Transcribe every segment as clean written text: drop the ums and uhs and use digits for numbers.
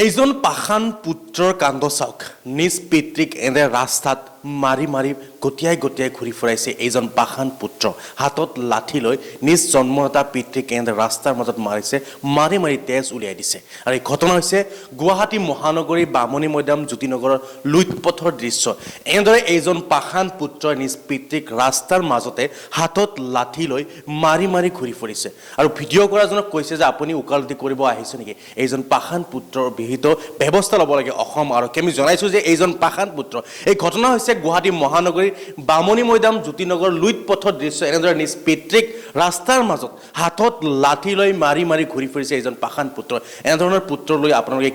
এইজন পাখান পুত্ৰৰ কাণ্ড চাওক নিজ পিতৃক এনে ৰাস্তাত মাৰি মাৰি গটিয়াই গটিয়াই ঘূৰি ফুৰাইছে এইজন পাখান পুত্ৰ হাতত লাঠি লৈ নিজ জন্মদাতা পিতৃক এনে ৰাস্তাৰ মাজত মাৰিছে মাৰি মাৰি তেজ উলিয়াই দিছে আৰু এই ঘটনা হৈছে গুৱাহাটী মহানগৰীৰ বামুণী মৈদাম জ্যোতিনগৰৰ লুইতপথৰ দৃশ্য এনেদৰে এইজন পাখান পুত্ৰই নিজ পিতৃক ৰাস্তাৰ মাজতে হাতত লাঠি লৈ মাৰি মাৰি ঘূৰি ফুৰিছে আৰু ভিডিঅ' কৰাজনক কৈছে যে আপুনি উকালতি কৰিব আহিছে নেকি এইজন পাখান পুত্ৰৰ বিহিত ব্যৱস্থা ল'ব লাগে অসম আৰু আমি জনাইছোঁ যে এইজন পাখান পুত্ৰ এই ঘটনা হৈছে গুৱাহাটী মহানগৰীৰ বামুণী মৈদাম জ্যোতিনগৰ লুইতপথৰ দৃশ্য এনেদৰে নিজ পিতৃক ৰাস্তাৰ মাজত হাতত লাঠি লৈ মাৰি মাৰি ঘূৰি ফুৰিছে এইজন পাখান পুত্ৰ এনেধৰণৰ পুত্ৰ লৈ আপোনালোকে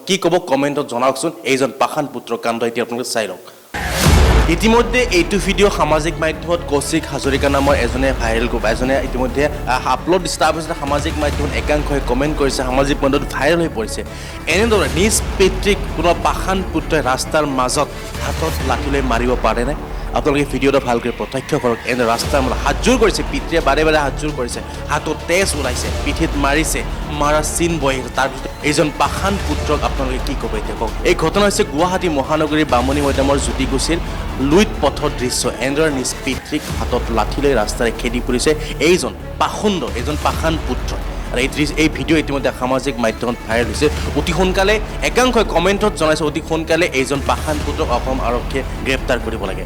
কি ক'ব কমেণ্টত জনাওকচোন এইজন পাখান পুত্ৰৰ কাণ্ড এতিয়া আপোনালোকে চাই লওক ইতিমধ্যে এইটো ভিডিঅ' সামাজিক মাধ্যমত কৌশিক হাজৰিকা নামৰ এজনে ইতিমধ্যে আপলোড দিছে তাৰপিছত সামাজিক মাধ্যমত একাংশই কমেণ্ট কৰিছে সামাজিক মাধ্যমত ভাইৰেল হৈ পৰিছে এনেদৰে নিজ পিতৃক কোনো পাখান পুত্ৰই ৰাস্তাৰ মাজত হাতত লাঠি লৈ মাৰিব পাৰেনে আপোনালোকে ভিডিঅ'টো ভালকৈ প্ৰত্যক্ষ কৰক এনে ৰাস্তাৰ মাজত হাতযোৰ কৰিছে পিতৃয়ে বাৰে বাৰে হাতযোৰ কৰিছে হাতত তেজ ওলাইছে পিঠিত মাৰিছে মাৰা চিন বৈ তাৰপিছত এইজন পাখান পুত্ৰক আপোনালোকে কি ক'ব এতিয়া কওক এই ঘটনা হৈছে গুৱাহাটী মহানগৰীৰ বামুণী মৈদামৰ জ্যোতিকুছিৰ লুইত পথৰ দৃশ্য এনেদৰে নিজ পিতৃক হাতত লাঠি লৈ ৰাস্তাৰে খেদি ফুৰিছে এইজন পাখান পুত্ৰ আৰু এই ভিডিঅ' ইতিমধ্যে সামাজিক মাধ্যমত ভাইৰেল হৈছে অতি সোনকালে একাংশই কমেণ্টত জনাইছে অতি সোনকালে এইজন পাখান পুত্ৰক অসম আৰক্ষীয়ে গ্ৰেপ্তাৰ কৰিব লাগে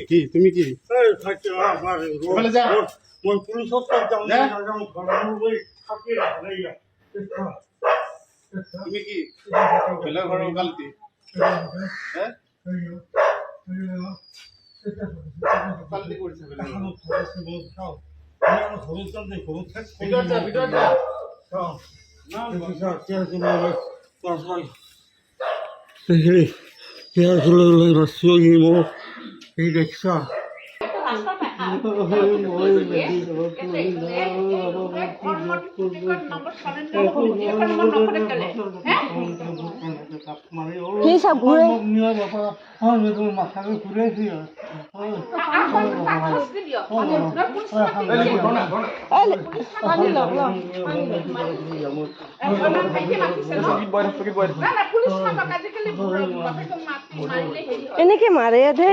কি তুমি কি তুমি কি বেলেগ ঘৰৰ উকালতি উকালতি কৰিছে ৰিক্সা মাথাকে ঘুৰেছি এনেকে মাৰে দে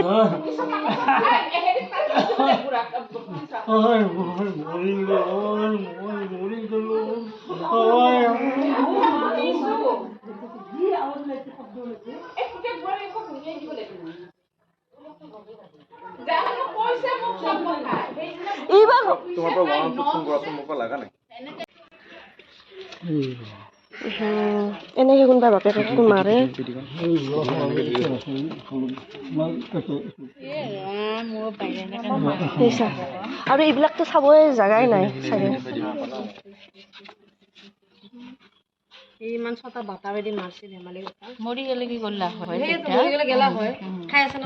এনেকে কোনবা বাপেককো মাৰে আৰু এইবিলাকতো চাবই জাগাই নাই চাগে ইমান ছটা বাটাবেদি মাৰছে ধেমালি কথা মৰি গেলে কি কৰলা হয় মৰি গেলে গেলা হয় খাই আছে না